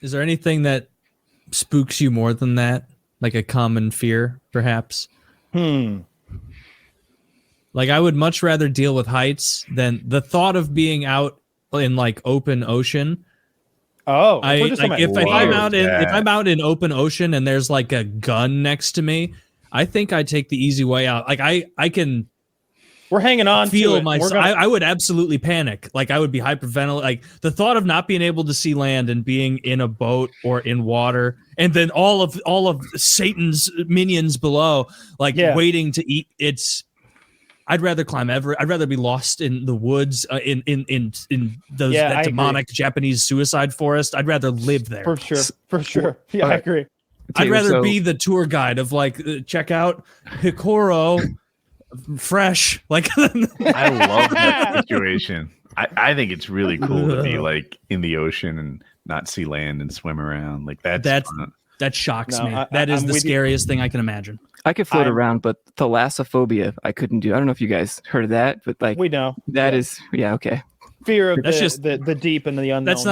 Is there anything that spooks you more than that? Like a common fear, perhaps? Like, I would much rather deal with heights than the thought of being out in like open ocean. Oh, if I'm out in open ocean and there's like a gun next to me, I think I take the easy way out. Like I can. We're hanging on feel to it. myself. I would absolutely panic. Like I would be hyperventilating. Like the thought of not being able to see land and being in a boat or in water, and then all of Satan's minions below, like waiting to eat. I'd rather climb Everest. I'd rather be lost in the woods, in those that demonic Japanese suicide forest. I'd rather live there. For sure. Yeah, I agree. I'd rather be the tour guide of like, check out Hikoro, fresh. Like, I love that situation. I think it's really cool to be like in the ocean and not see land and swim around. Like that shocks me. That is the scariest thing I can imagine. I could float around, but thalassophobia I couldn't do. I don't know if you guys heard of that, but like we know that is okay. Fear of the deep and the unknown. That's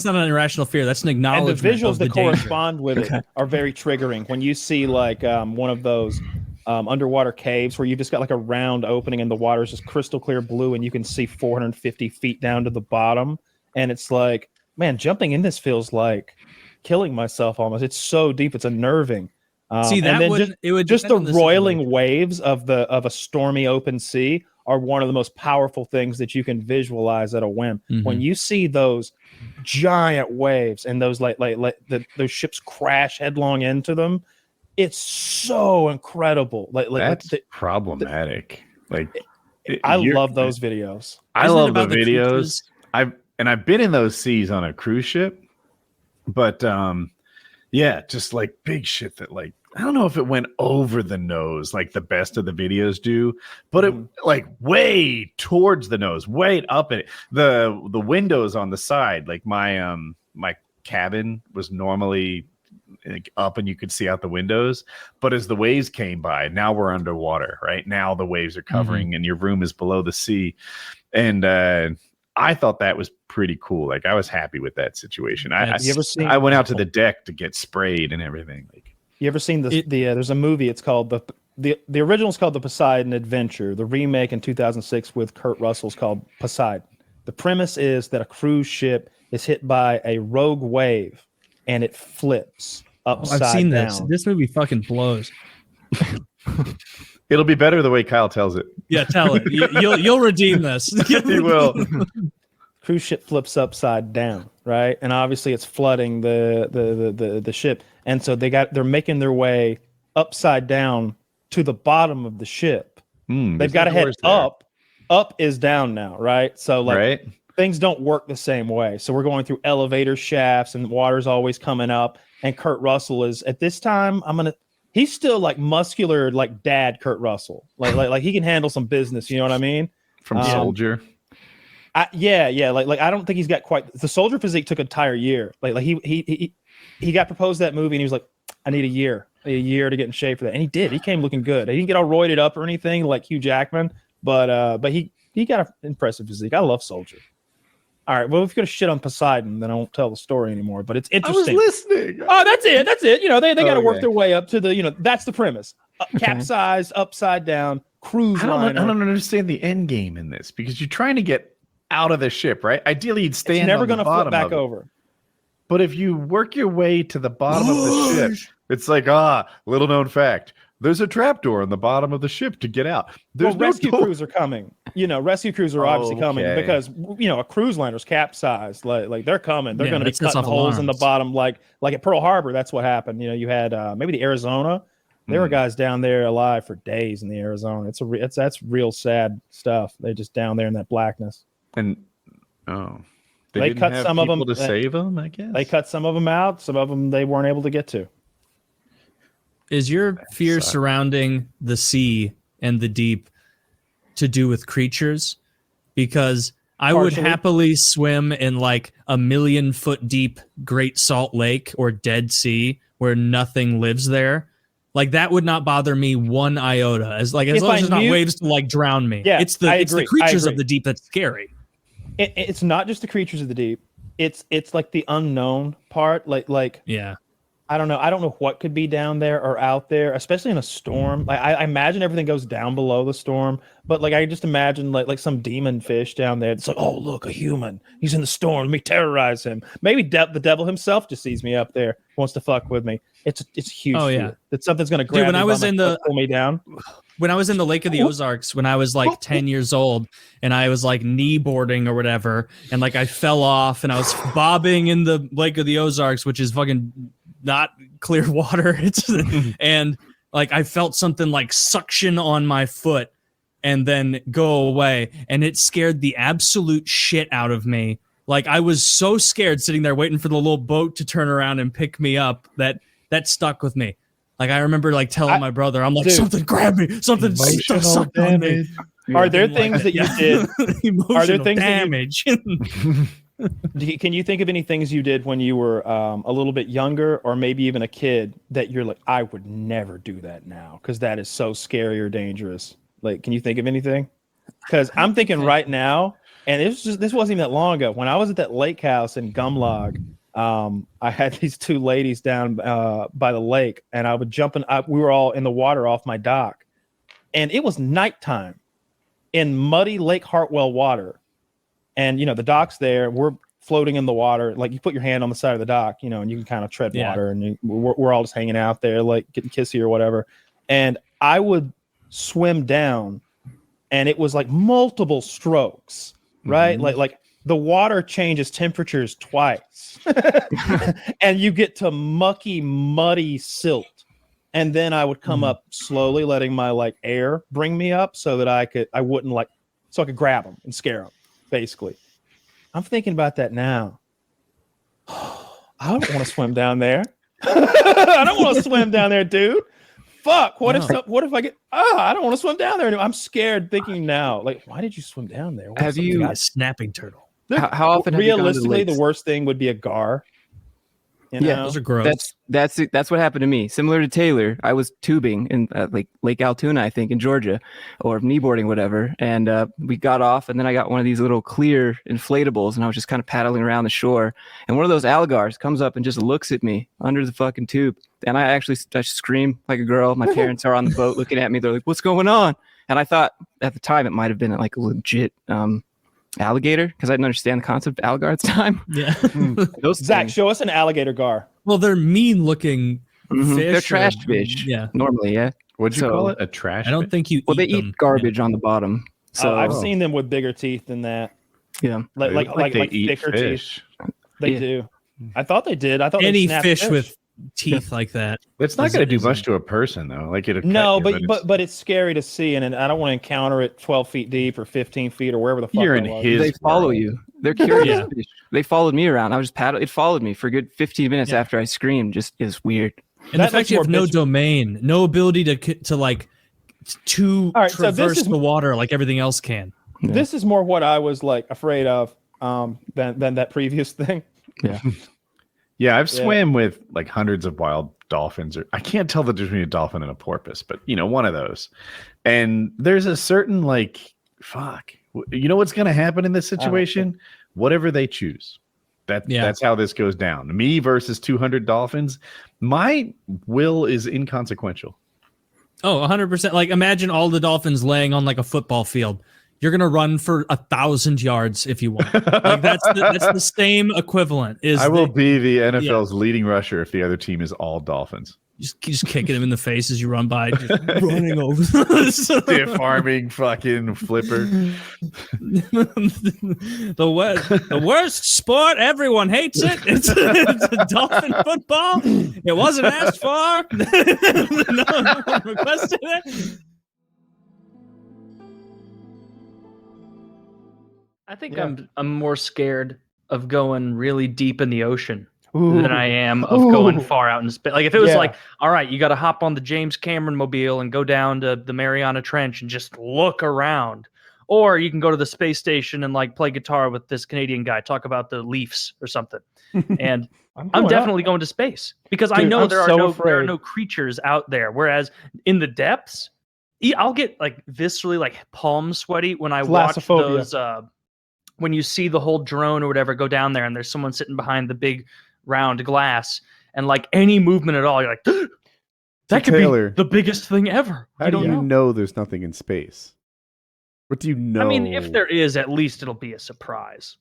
not an irrational fear. That's an acknowledgement. And the visuals that danger. correspond with it are very triggering. When you see like one of those underwater caves where you've just got like a round opening and the water is just crystal clear blue and you can see 450 feet down to the bottom, and it's like, man, jumping in this feels like killing myself almost. It's so deep, it's unnerving. The roiling waves of a stormy open sea are one of the most powerful things that you can visualize at a whim. Mm-hmm. When you see those giant waves and those those ships crash headlong into them, it's so incrable. That's problematic. I love those videos. I love the videos. I've been in those seas on a cruise ship, but just like big shit that like, I don't know if it went over the nose like the best of the videos do, but it like way towards the nose, way up at it. The windows on the side, like my cabin was normally like up and you could see out the windows, but as the waves came by, now we're underwater, right? Now the waves are covering and your room is below the sea. And I thought that was pretty cool. Like I was happy with that situation. I went out to the deck to get sprayed and everything. Like, you ever seen this? There's a movie. It's called the original is called The Poseidon Adventure. The remake in 2006 with Kurt Russell is called Poseidon. The premise is that a cruise ship is hit by a rogue wave and it flips upside down. I've seen this. This movie fucking blows. It'll be better the way Kyle tells it. Yeah, tell it. You'll redeem this. He will. Cruise ship flips upside down, right? And obviously it's flooding the ship. And so they're making their way upside down to the bottom of the ship. They've got to head up. Up is down now, right? So things don't work the same way. So we're going through elevator shafts and water's always coming up. And Kurt Russell is at this time, he's still like muscular, like dad Kurt Russell. Like he can handle some business, you know what I mean? From Soldier. Like I don't think he's got quite the Soldier physique. Took an entire year. Like he got proposed that movie and he was like, I need a year to get in shape for that. And he did. He came looking good. He didn't get all roided up or anything like Hugh Jackman, but he got an impressive physique. I love Soldier. All right, well, if you're gonna shit on Poseidon, then I won't tell the story anymore. But it's interesting. I was listening. Oh, that's it. You know, they got to work their way up to the. That's the premise. Capsized, upside down, cruise liner. I don't understand the end game in this because you're trying to get out of the ship, right? Ideally, you'd stand. It's never going to flip back over. But if you work your way to the bottom of the ship, it's like little known fact. There's a trapdoor in the bottom of the ship to get out. There's rescue crews are coming. Rescue crews are obviously coming because a cruise liner's capsized. Like they're coming. They're going to be cutting holes in the bottom, like at Pearl Harbor. That's what happened. You had maybe the Arizona. There were guys down there alive for days in the Arizona. That's real sad stuff. They're just down there in that blackness. And they cut some of them to save them. I guess they cut some of them out. Some of them they weren't able to get to. Is your fear surrounding the sea and the deep to do with creatures? Because I would happily swim in like a 1,000,000-foot deep Great Salt Lake or Dead Sea where nothing lives there. Like that would not bother me one iota. As long as there's not waves to like drown me. Yeah, it's the creatures of the deep that's scary. It's not just the creatures of the deep. it's like the unknown part. Like Yeah. I don't know. I don't know what could be down there or out there, especially in a storm. Like I imagine everything goes down below the storm, but like I just imagine like some demon fish down there. It's like, oh look, a human. He's in the storm. Let me terrorize him. Maybe the devil himself just sees me up there, wants to fuck with me. It's huge. Oh, yeah. fear that something's gonna grab Dude, when me I was by my in foot, pull me down. when I was in the Lake of the Ozarks, when I was like 10 years old, and I was like knee boarding or whatever, and like I fell off and I was bobbing in the Lake of the Ozarks, which is fucking not clear water. It's and like I felt something like suction on my foot and then go away, and it scared the absolute shit out of me. Like I was so scared sitting there waiting for the little boat to turn around and pick me up that stuck with me. Like I remember like telling my brother, I'm like, dude, something grabbed me, something sucked on me. Are there things that you did? Are there things damage? Can you think of any things you did when you were a little bit younger, or maybe even a kid, that you're like, I would never do that now because that is so scary or dangerous? Like, can you think of anything? Because I'm thinking right now, and this wasn't even that long ago. When I was at that lake house in Gumlog, I had these two ladies down by the lake, and I would jump in. We were all in the water off my dock, and it was nighttime in muddy Lake Hartwell water. And, you know, the dock's there, we're floating in the water. Like you put your hand on the side of the dock, you know, and you can kind of tread water, and we're all just hanging out there, like getting kissy or whatever. And I would swim down, and it was like multiple strokes, right? Mm-hmm. Like the water changes temperatures twice and you get to mucky, muddy silt. And then I would come up slowly, letting my like air bring me up so that I could grab them and scare them. Basically, I'm thinking about that now. I don't want to swim down there. I don't want to swim down there, dude. Fuck. What if I get? I don't want to swim down there anymore. I'm scared thinking now. Like, why did you swim down there? Have you got a snapping turtle? How often? Realistically, have you gone to the the worst thing would be a gar. You know? Yeah, Those are gross. That's what happened to me. Similar to Taylor, I was tubing in like Lake Altoona, I think, in Georgia, or kneeboarding, whatever. And we got off, and then I got one of these little clear inflatables, and I was just kind of paddling around the shore. And one of those alligars comes up and just looks at me under the fucking tube. And I scream like a girl. My parents are on the boat looking at me. They're like, "What's going on?" And I thought at the time it might have been like a legit alligator, because I didn't understand the concept of alligator at the time. Yeah. Those Zach, things, show us an alligator gar. Well, they're mean looking fish. they're trash fish. Yeah. Normally, yeah. What'd you call it? A trash? I don't fish? think you Well, they eat them. eat garbage on the bottom. So I've seen them with bigger teeth than that. yeah. They look Like they eat thicker fish. teeth. They Yeah. do. I thought they did. I thought Any they snapped fish with teeth like that. It's not Is going it- to do is much it- to a person though. Like it'll No, cut you, but it's scary to see, and I don't want to encounter it 12 feet deep or 15 feet or wherever the fuck You're I in was. his They follow world. you. They're curious. Yeah. fish. They followed me around. I was just paddling. It followed me for a good 15 minutes Yeah. after I screamed. Just is weird. And That the fact makes you have more no bitch- domain, no ability to like to All right, so this traverse is- the water like everything else can. Yeah. This is more what I was like afraid of than that previous thing. Yeah, I've Yeah. swam with like hundreds of wild dolphins. Or I can't tell the difference between a dolphin and a porpoise, but you know, one of those. And there's a certain like, fuck. You know what's going to happen in this situation? Whatever they choose. That's how this goes down. Me versus 200 dolphins. My will is inconsequential. Oh, 100%. Like imagine all the dolphins laying on like a football field. You're gonna run for 1,000 yards if you want. Like that's the same equivalent. I will be the NFL's leading rusher if the other team is all dolphins. just kicking him in the face as you run by, just running over. Stiff farming fucking flipper. the worst sport, everyone hates it. It's a dolphin football. It wasn't asked for. No one requested it. I think Yeah. I'm more scared of going really deep in the ocean Ooh. than I am of going Ooh. far out in space. Like if it was Yeah. like, all right, you got to hop on the James Cameron mobile and go down to the Mariana Trench and just look around, or you can go to the space station and like play guitar with this Canadian guy, talk about the Leafs or something. And I'm definitely going to space because I Dude, know I'm there are so there are afraid. no creatures out there. Whereas in the depths, I'll get like viscerally like palm sweaty when I watch Thalassophobia. those when you see the whole drone or whatever go down there, and there's someone sitting behind the big round glass, and like any movement at all, you're like, that could Taylor, be the biggest thing ever. How do you know there's nothing in space? What do you know? I mean, if there is, at least it'll be a surprise.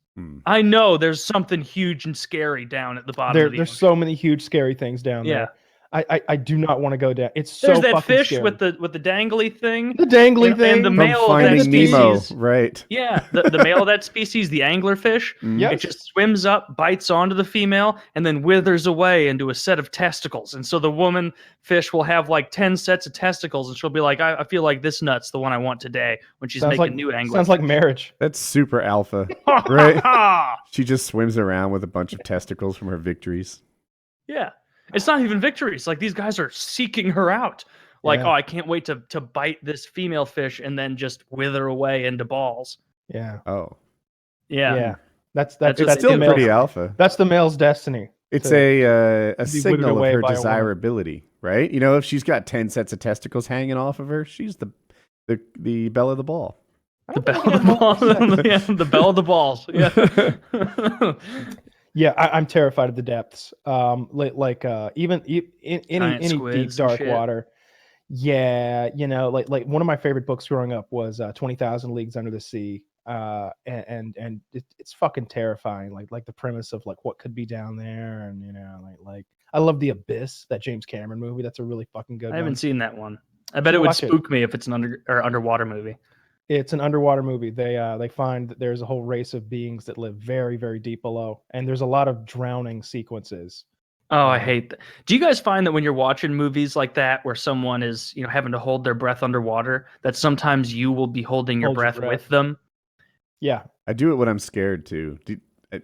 I know there's something huge and scary down at the bottom of the There's ocean. so many huge scary things down there. I do not want to go down. It's so There's that fucking fish scary. with the dangly thing. The dangly thing. And the From male of that Finding species. Nemo, right? Yeah, the male of that species, the anglerfish, Yes. it just swims up, bites onto the female, and then withers away into a set of testicles. And so the woman fish will have like 10 sets of testicles, and she'll be like, I feel like this nut's the one I want today when she's Sounds making like, new angler. sounds like marriage. That's super alpha, right? She just swims around with a bunch of testicles from her victories. Yeah. It's not even victories. Like these guys are seeking her out. Like, Yeah. oh, I can't wait to bite this female fish and then just wither away into balls. Yeah. Oh, Yeah. That's That's it's That's still the male's- pretty alpha. That's the male's destiny. It's to a be withered signal of away her by a woman. desirability, right? You know, if she's got 10 sets of testicles hanging off of her, she's the belle of the ball. The bell of the balls. Yeah, the bell of the balls. Yeah. Yeah, I'm terrified of the depths. Even in Giant any deep squids and dark shit. water. Yeah, like one of my favorite books growing up was 20,000 Leagues Under the Sea. And it's fucking terrifying. Like the premise of like what could be down there, and like I love The Abyss, that James Cameron movie. That's a really fucking good I one. haven't seen that one. I bet it would Watch it. spook me if it's an underwater movie. It's an underwater movie. They find that there's a whole race of beings that live very, very deep below, and there's a lot of drowning sequences. Oh, I hate that. Do you guys find that when you're watching movies like that, where someone is, having to hold their breath underwater, that sometimes you will be holding your Hold your breath breath. with them? Yeah, I do it when I'm scared too. I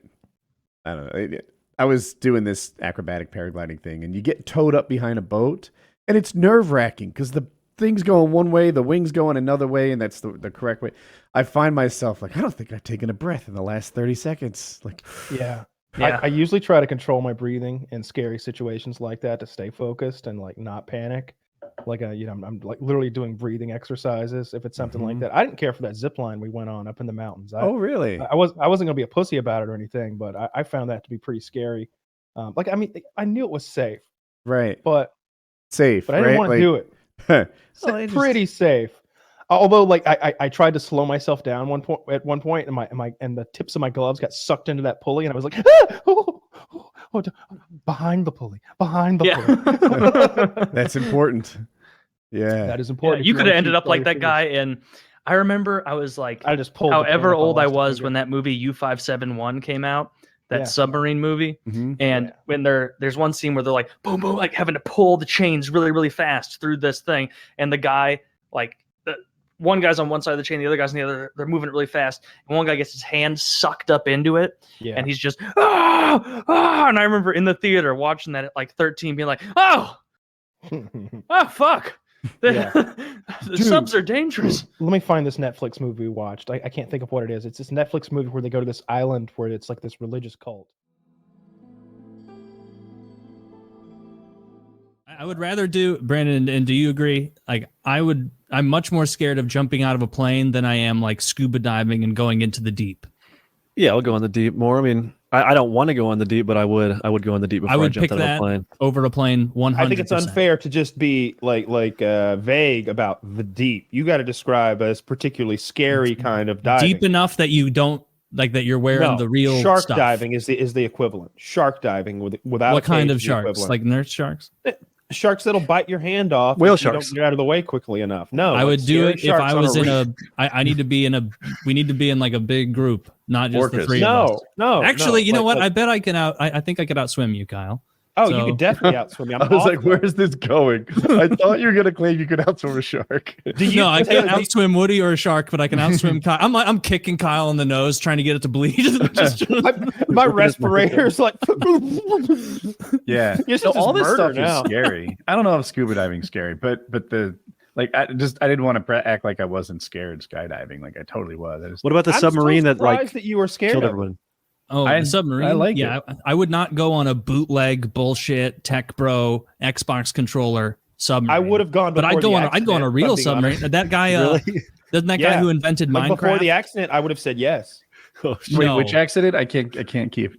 don't know. I was doing this acrobatic paragliding thing, and you get towed up behind a boat, and it's nerve wracking because the thing's going one way, the wing's going another way, and that's the correct way. I find myself like, I don't think I've taken a breath in the last 30 seconds. Like, yeah. Yeah. I usually try to control my breathing in scary situations like that to stay focused and like not panic. Like I'm like literally doing breathing exercises if it's something like that. I didn't care for that zip line we went on up in the mountains. oh, really? I wasn't gonna be a pussy about it or anything, but I found that to be pretty scary. I knew it was safe, Right. but Safe, I didn't right? want to Like, do it. Well, So I just- pretty safe. Although, like I tried to slow myself down at one point, and the tips of my gloves got sucked into that pulley, and I was like, behind the pulley. Yeah. That's important. Yeah. That is Yeah, important. if you could wanna have ended keep up all like your that fingers- guy. And I remember I was like, I just pulled. the however pin if old I lost a was finger. when that movie U571 came out, that Yeah. submarine movie. Mhm. And Yeah. when there's one scene where they're like, boom, boom, like having to pull the chains really, really fast through this thing. And the guy, like, one guy's on one side of the chain, the other guy's on the other. They're moving it really fast. And one guy gets his hand sucked up into it. Yeah. And he's just, ah. And I remember in the theater watching that at like 13 being like, oh, fuck. The Dude. subs are dangerous. Let me find this Netflix movie we watched. I can't think of what it is. It's this Netflix movie where they go to this island where it's like this religious cult. I would rather do, Brandon, and do you agree? Like, I'm much more scared of jumping out of a plane than I am like scuba diving and going into the deep. Yeah, I'll go on the deep more. I mean, I don't want to go on the deep, but I would go on the deep before I, would jumped pick out of that a plane. over a plane 100%. I think it's unfair to just be vague about the deep. You got to describe as particularly scary kind of diving. Deep enough that you don't like that you're wearing No, the real shark stuff. diving is the equivalent. Shark diving without What a kind cage of is the sharks? equivalent. Like nurse sharks? Sharks that'll bite your hand off. Whale if you don't sharks. get out of the way quickly enough. No, I like would do scary it if sharks I on was in reef. I need to be in a. We need to be in like a big group, not just the Orcas. three of us. No. Actually, you know what? Like, I bet I can out. I think I could outswim you, Kyle. you so- could definitely outswim me. I'm I was like, awful. where is this going? I thought you were gonna claim you could outswim a shark. Do you, No, I can't Taylor, outswim Woody or a shark, but I can outswim Kyle. I'm kicking Kyle in the nose, trying to get it to bleed. Just- my respirator's like. Yeah. It's So just all this murder stuff now. is scary. I don't know if scuba diving's scary, but the I didn't want to act like I wasn't scared skydiving. Like I totally was. I just, What about the I'm so submarine that like surprised that you were scared killed of. everyone? Oh, I the submarine. like yeah, I would not go on a bootleg bullshit tech bro Xbox controller submarine. I would have gone, but I'd before go the on. I'd go on a accident, real if I'm being honest. submarine. That guy, Really? doesn't that Yeah. guy who invented Like, before Minecraft? the accident, I would have said yes. Oh, Wait, No. which accident? I can't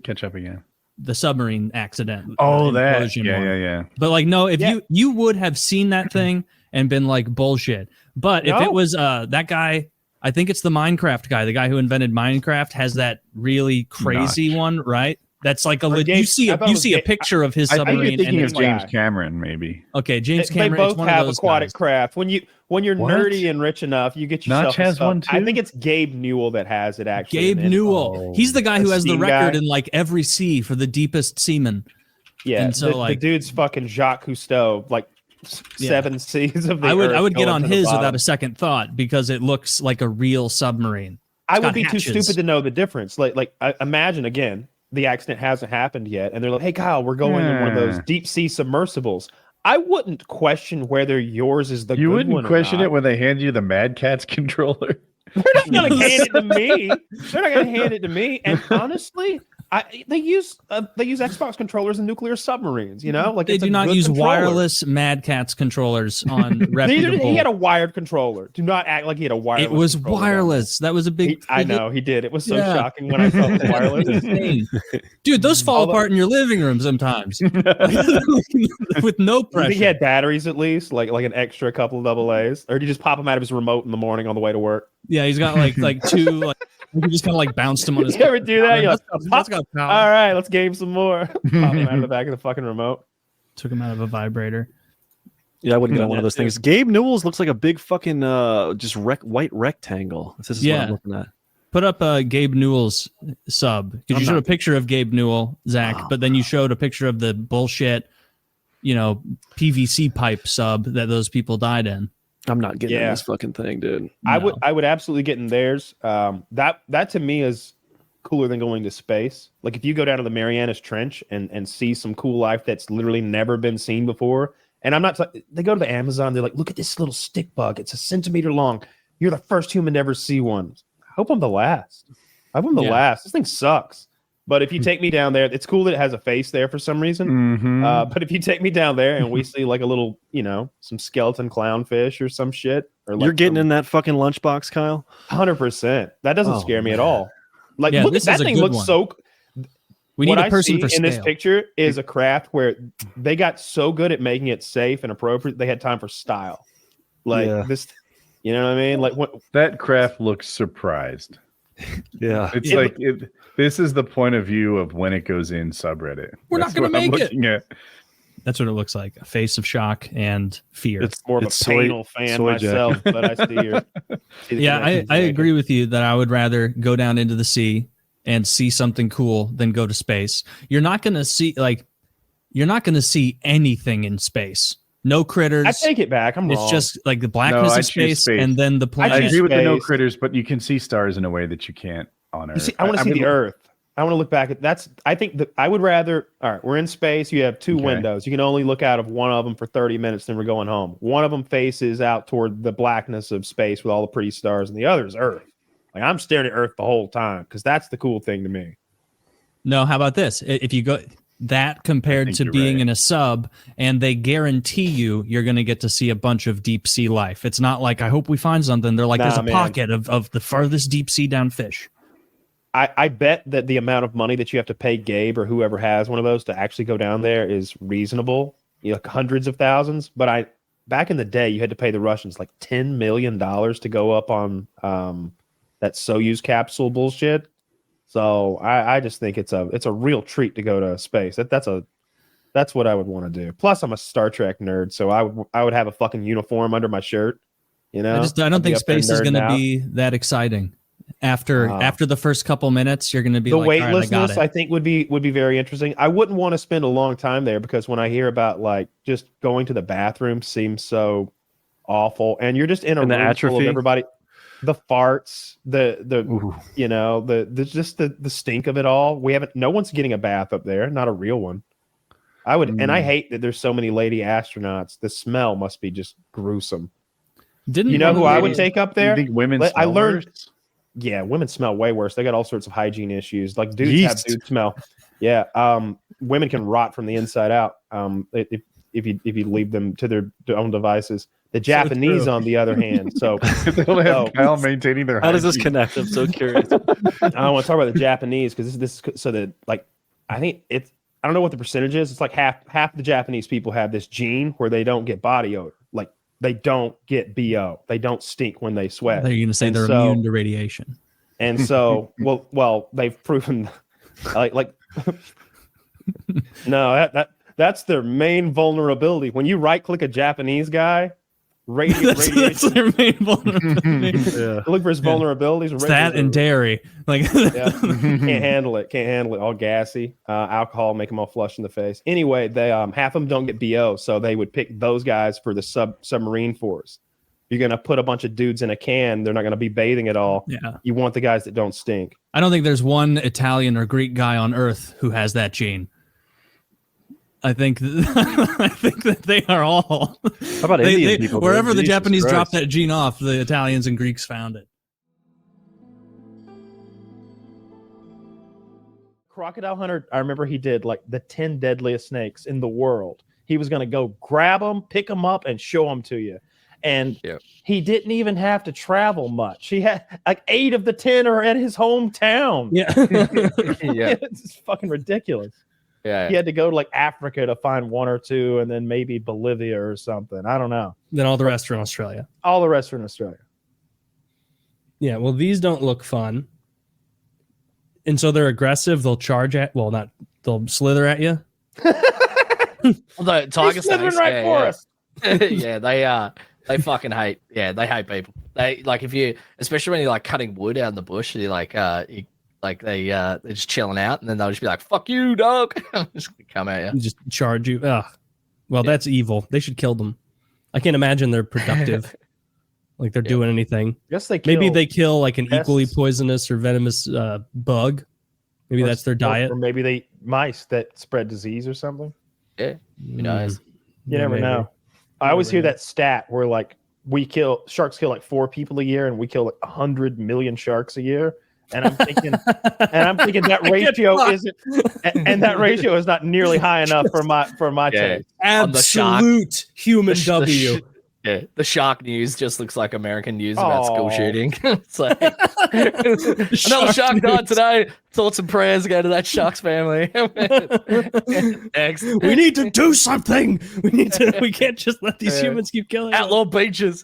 catch up again. The submarine accident. Oh, that. implosion Yeah, one. yeah. But like, no, if Yeah. you would have seen that thing and been like bullshit. But if No. it was that guy, I think it's the Minecraft guy, the guy who invented Minecraft, has that really crazy Notch. one, right? That's like a Or you Gabe- see I a thought it you was see a Gabe- picture of his I think submarine. you're thinking and of it's James guy. Cameron, maybe. okay, James They Cameron. both it's one have of those aquatic guys. craft. When you're What? nerdy and rich enough, you get yourself. Notch has one I too? think it's Gabe Newell that has it. Actually, Gabe and Newell. He's the guy who A has the steam record guy? in like every sea for the deepest seaman. Yeah, And so, the like- dude's fucking Jacques Cousteau, like Yeah. 7 seas of the I would earth get going on to the his bottom. without a second thought because it looks like a real submarine. I got would be hatches. too stupid to know the difference. I imagine again, the accident hasn't happened yet, and they're like, "Hey, Kyle, we're going in one of those Yeah. deep sea submersibles." I wouldn't question whether yours is the You good wouldn't one or question not. it when they hand you the Mad Catz controller. They're not going to hand it to me. They're not going to hand it to me. And honestly, they use Xbox controllers in nuclear submarines. You know, like They it's a do not good use controller. wireless Mad Catz controllers on reputable. He had a wired controller. Do not act like he had a wireless. It was controller. wireless. That was a big. I know he did. It was so Yeah. shocking when I saw it was wireless. Insane. Dude, those fall Although- apart in your living room sometimes with no You pressure. think he had batteries at least, like an extra couple of AA's, or did he just pop them out of his remote in the morning on the way to work? Yeah, he's got like two. Like, he just kind of like bounced him on his. You ever do that? You're like, That's got power. all right, let's game some more. Pop them out of the back of the fucking remote. Took him out of a vibrator. Yeah, I wouldn't get on Yeah, one of those too. things. Gabe Newell's looks like a big fucking just white rectangle. This is what Yeah. I'm looking at. Put up Gabe Newell's sub because you showed a picture of Gabe Newell, Zach, but then you showed a picture of the bullshit, PVC pipe sub that those people died in. I'm not getting in Yeah. this fucking thing, dude. I No. would absolutely get in theirs. That to me is cooler than going to space. Like if you go down to the Marianas Trench and see some cool life that's literally never been seen before. And I'm not. They go to the Amazon. They're like, look at this little stick bug. It's a centimeter long. You're the first human to ever see one. I hope I'm the last. I hope I'm the Yeah. last. This thing sucks. But if you take me down there, it's cool that it has a face there for some reason. Mm-hmm. But if you take me down there and we see like a little, some skeleton clownfish or some shit, or like You're getting in that fucking lunchbox, Kyle? 100%. That doesn't Oh, scare me at man. all. Like, Yeah, look, this that is a thing good looks one. so. We need What a I person see for in scale. this picture is a craft where they got so good at making it safe and appropriate. They had time for style. Like Yeah. this, you know what I mean? Like what? That craft looks surprised. Yeah. It's Yeah, like this is the point of view of when it goes in subreddit. We're not That's gonna what I'm make it. looking at. That's what it looks like. A face of shock and fear. It's More of a it's soy- panel fan soy jacket. myself, but I see your. see the Yeah, connections I there. agree with you that I would rather go down into the sea and see something cool than go to space. You're not going to see anything in space. No critters. I take it back. I'm it's wrong. just like the blackness I of choose space, space. and then the I planet. agree with the no space. critters, but you can see stars in a way that you can't on Earth. You see, I want to see the Earth. I want to look back at that's. I think that I would rather. All right, we're in space. You have two Okay. windows. You can only look out of one of them for 30 minutes. Then we're going home. One of them faces out toward the blackness of space with all the pretty stars, and the other is Earth. Like I'm staring at Earth the whole time because that's the cool thing to me. No, how about this? If you go that compared think to you're being right. in a sub, and they guarantee you're going to get to see a bunch of deep sea life. It's not like I hope we find something. They're like Nah, there's a man. pocket of the farthest deep sea down fish. I bet that the amount of money that you have to pay Gabe or whoever has one of those to actually go down there is reasonable. Like hundreds of thousands. But back in the day, you had to pay the Russians like $10 million to go up on that Soyuz capsule bullshit. So I just think it's a real treat to go to space. That's what I would want to do. Plus, I'm a Star Trek nerd, so I would have a fucking uniform under my shirt. You know, I don't I'd be think up there space is nerding going to out. be that exciting. After the first couple minutes, you're going to be The like, all right, I got weightlessness, it. I think, would be very interesting. I wouldn't want to spend a long time there because when I hear about like just going to the bathroom seems so awful, and you're just in a And the room full atrophy? of everybody, the farts, the Ooh. the just the stink of it all. No one's getting a bath up there, not a real one. I would, and I hate that there's so many lady astronauts. The smell must be just gruesome. Didn't You know one of who the I would ladies- take up Do you there? think women I smell learned- worse? Yeah, women smell way worse. They got all sorts of hygiene issues. Like dudes have Yeast. dude smell. Yeah, women can rot from the inside out. If you leave them to their own devices. The Japanese, true. on the other hand, so They only have Kyle maintaining their How does this hygiene. connect? I'm so curious. I don't want to talk about the Japanese because this is so that like I think it's I don't know what the percentage is. It's like half the Japanese people have this gene where they don't get body odor. Like they don't get BO. They don't stink when they sweat. They're going to say And they're so- immune to radiation. And so well they've proven like no that's their main vulnerability. When you right click a Japanese guy, That's radiation. their main vulnerability. Yeah. Look for his vulnerabilities. It's that and dairy. Like, Yeah. Can't handle it. All gassy. Alcohol make them all flush in the face. Anyway, they half of them don't get BO, so they would pick those guys for the submarine force. You're gonna put a bunch of dudes in a can. They're not gonna be bathing at all. yeah. You want the guys that don't stink. I don't think there's one Italian or Greek guy on Earth who has that gene. I think I think that they are all. How about Indian people? dude? Wherever the Jesus Japanese Christ. dropped that gene off, the Italians and Greeks found it. Crocodile Hunter, I remember he did like the 10 deadliest snakes in the world. He was gonna go grab them, pick them up, and show them to you. And Yep. he didn't even have to travel much. He had like 8 of the 10 are at his hometown. Yeah. Yeah. It's just fucking ridiculous. Yeah. He had to go to like Africa to find 1 or 2, and then maybe Bolivia or something. I don't know. Then all the rest are in Australia. All the rest are in Australia. Yeah. Well, these don't look fun. And so they're aggressive. They'll charge at. Well, not. They'll slither at you. Although tiger slithering snakes, right for us. yeah, they fucking hate. Yeah, they hate people. They like if you, especially when you're like cutting wood out in the bush, you're like, they're just chilling out, and then they'll just be like, "Fuck you, dog!" Just come at you. Just charge you. Ugh. Well, that's evil. They should kill them. I can't imagine they're productive. Like they're doing anything. I guess they Maybe kill they kill like an equally pests. poisonous or venomous bug. Maybe or- that's their diet. Or maybe they mice that spread disease or something. Yeah, who knows? You never Maybe. know. I always hear never know. that stat where like sharks kill like 4 people a year, and we kill like 100 million sharks a year. And I'm thinking, that ratio isn't, and that ratio is not nearly high enough for my Yeah. taste. On the shark. Absolute human The W. Yeah, the shark news just looks like American news about school Aw. shooting. It's like another shark died today. Thoughts and prayers go to that shark's family. Next, We need to do something. We can't just let these humans keep killing us. outlaw beaches.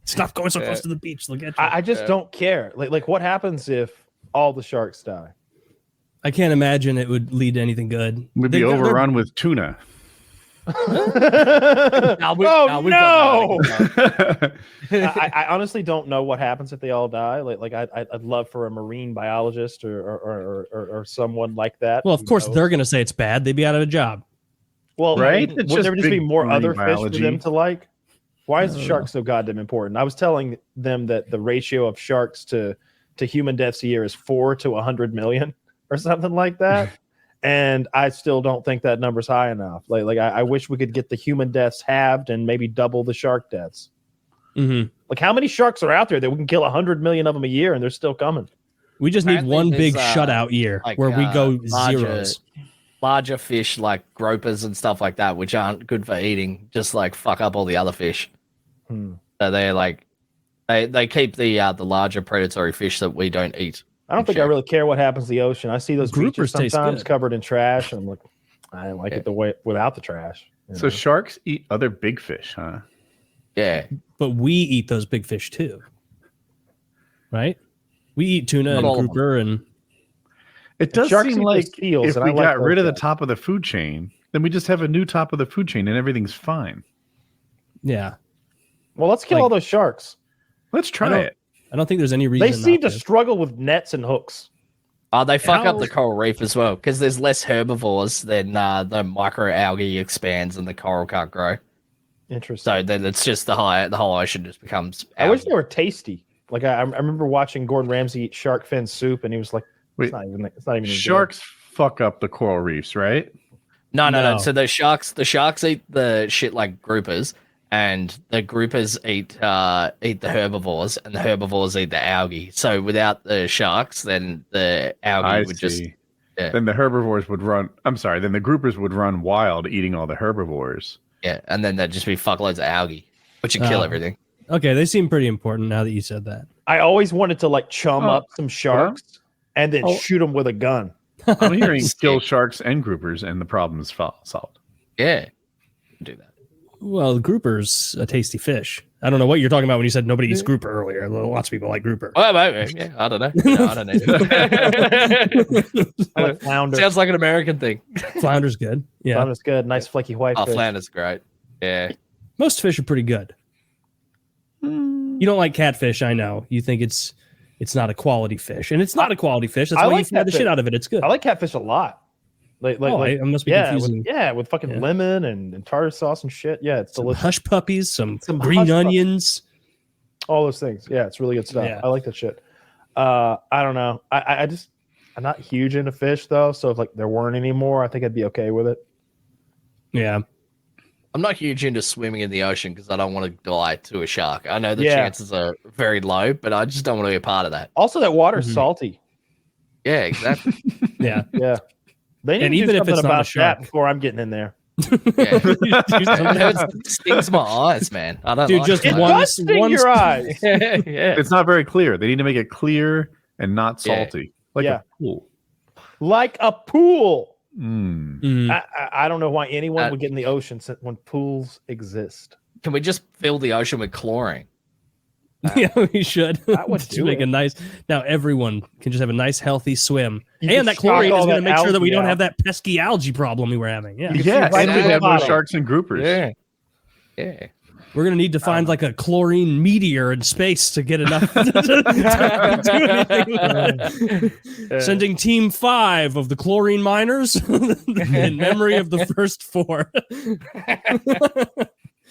Stop going so Yeah. close to the beach. They'll get you. I just don't care. Like what happens if all the sharks die? I can't imagine it would lead to anything good. We'd be They're- overrun with tuna. Oh, we've got that. I honestly don't know what happens if they all die. I'd love for a marine biologist or someone like that. Well, of who course knows. they're going to say it's bad. They'd be out of a job. Well, Right? Wouldn't It's there just just be big more marine other fish biology. for them to like? Why is the shark so goddamn important? I was telling them that the ratio of sharks to human deaths a year is 4 to 100 million or something like that. And I still don't think that number's high enough. I wish we could get the human deaths halved and maybe double the shark deaths. Mm-hmm. Like how many sharks are out there that we can kill 100 million of them a year and they're still coming? We just need Apparently one big there's, shutout year like, where we go larger- zeros. Larger fish like gropers and stuff like that, which aren't good for eating, just like fuck up all the other fish. So they're like they keep the larger predatory fish that we don't eat. I don't think I really care what happens to the ocean. I see those Groupers beaches taste sometimes good. covered in trash, and I'm like, I like it the way without the trash. you So know? sharks eat other big fish, huh? Yeah, But we eat those big fish too. Right? We eat tuna Not and all of them. grouper and It does sharks seem eat like those seals, if and we I like got rid of those the guys. top of the food chain, then we just have a new top of the food chain and everything's fine. yeah. Well, let's kill like- all those sharks. Let's try don't- it. I don't think there's any reason. They seem not to struggle with nets and hooks. they fuck How- up the coral reef as well because there's less herbivores. Then the microalgae expands and the coral can't grow. Interesting. So then it's just the whole ocean just becomes. I wish algae. they were tasty. Like I remember watching Gordon Ramsay eat shark fin soup, and he was like, Wait, "It's not even any good." Sharks fuck up the coral reefs, right? No. No. So the sharks eat the shit like groupers, and the groupers eat the herbivores, and the herbivores eat the algae. So without the sharks, then the algae I would just see. yeah. Then the herbivores would run. I'm sorry. Then the groupers would run wild, eating all the herbivores. Yeah, and then there'd just be fuckloads of algae, which would kill Oh. everything. Okay, they seem pretty important now that you said that. I always wanted to like chum Oh, up some sharks and then Oh. shoot them with a gun. I'm hearing Sick. kill sharks and groupers, and the problem is solved. Yeah, do that. Well, grouper's a tasty fish. I don't know what you're talking about when you said nobody eats grouper earlier. Lots of people like grouper. Well, yeah, I don't know. No, I don't know. I like flounder. Sounds like an American thing. Flounder's good. Yeah, Flounder's good. Nice flaky white Oh, fish. flounder's great. Yeah. most fish are pretty good. You don't like catfish, I know. You think it's not a quality fish, and it's not a quality fish. That's I why like you fry the catfish. shit out of it. It's good. I like catfish a lot. Like, I must be yeah, confusing. with fucking Yeah. lemon and tartar sauce and shit. Yeah, it's Some delicious. hush puppies, some Some green hush puppies. onions. All those things. Yeah, it's really good stuff. Yeah. I like that shit. I don't know. I'm not huge into fish though. So if like there weren't any more, I think I'd be okay with it. Yeah. I'm not huge into swimming in the ocean because I don't want to die to a shark. I know the Yeah. chances are very low, but I just don't want to be a part of that. Also, that water's Mhm. salty. Yeah, exactly. Yeah. Yeah. They need And to even do if something it's not a about shark. that before I'm getting in there. Yeah. It stings my eyes, man. I don't Dude, like just it. It one- does sting one- your eyes. yeah. It's not very clear. They need to make it clear and not Yeah. salty, like Yeah. a pool. Like a pool. Mm. Mm. I don't know why anyone Uh, would get in the ocean when pools exist. Can we just fill the ocean with chlorine? Yeah, we should. That would Just do make it. a nice. Now everyone can just have a nice, healthy swim, You can and that shock chlorine all is going to that make sure that we algae don't out. have that pesky algae problem we were having. Yeah, You can Yeah, see right and through we the have no bottom. sharks and groupers. Yeah. Yeah. we're going to need to find like a chlorine meteor in space to get enough to do anything. Sending Team 5 of the chlorine miners in memory of the first 4.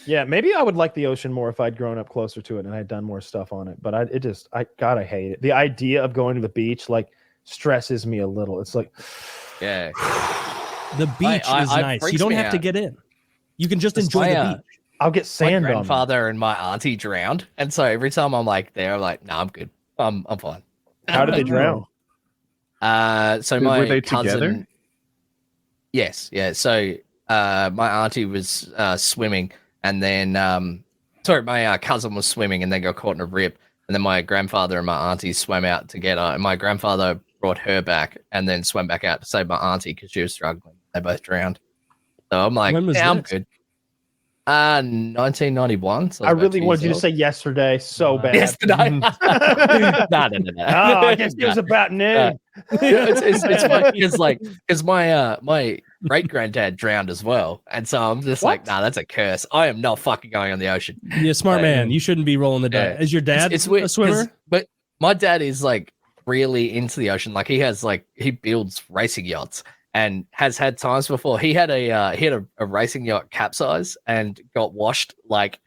Yeah, maybe I would like the ocean more if I'd grown up closer to it and I'd done more stuff on it. But I hate it. The idea of going to the beach like stresses me a little. It's like, Yeah. The beach I- is it nice. You freaks don't me have to out. get in. You can just It's enjoy my, the beach. I'll get My sand on me. grandfather and my auntie drowned, and so every time I'm like there, I'm like, nah, I'm good. I'm fine. How did they drown? So Were my they cousin. together? Yes, yeah. So my auntie was swimming, and then my cousin was swimming, and then got caught in a rip, and then my grandfather and my auntie swam out together, and my grandfather brought her back, and then swam back out to save my auntie because she was struggling. They both drowned. So I'm like, When was yeah, I'm this? good. 1991. So I really wanted you to say yesterday so bad. yesterday. no. Oh, I guess it was about noon. It's funny because my great granddad drowned as well, and so I'm just like, nah, that's a curse. I am not fucking going on the ocean. You're a smart man. You shouldn't be rolling the dice. Yeah. Is your dad It's weird, a swimmer? but my dad is like really into the ocean. Like he builds racing yachts and has had times before. He had a racing yacht capsize and got washed like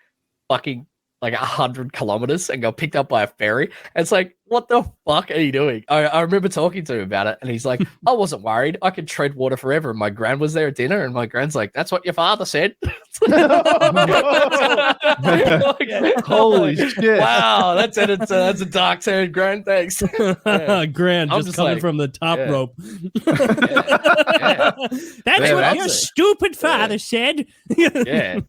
fucking like 100 kilometers and got picked up by a ferry. And it's like, what the fuck are you doing? I remember talking to him about it, and he's like, I wasn't worried. I could tread water forever. And my gran was there at dinner, and my gran's like, that's what your father said. Holy shit. Wow, that's a dark haired gran. Thanks. Yeah. Grand I'm just just coming like, from the top yeah. rope. Yeah. That's Yeah, what that's your it. stupid father said. Yeah.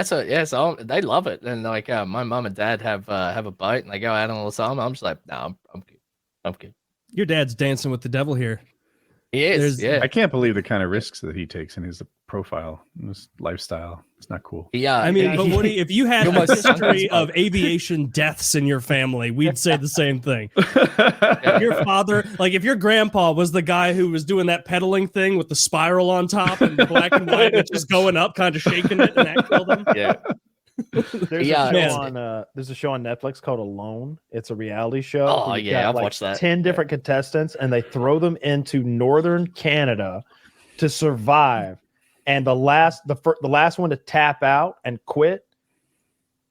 So they love it, and like my mum and dad have a boat, and they go out all the time. I'm just like, no, I'm good. I'm good. Your dad's dancing with the devil here. He is, There's- yeah. I can't believe the kind of risks that he takes in his profile, in his lifestyle. It's not cool. I mean, but Woody, if you had You're a my son's history father. of aviation deaths in your family, we'd say the same thing. If your father, like if your grandpa was the guy who was doing that pedaling thing with the spiral on top and the black and white, and just going up, kind of shaking it, and that killed him. Yeah. There's Yeah, a man. show on there's a show on Netflix called Alone. It's a reality show. Oh, where you've yeah, got, I've like, watched that. 10 different contestants, and they throw them into northern Canada to survive. And the last one to tap out and quit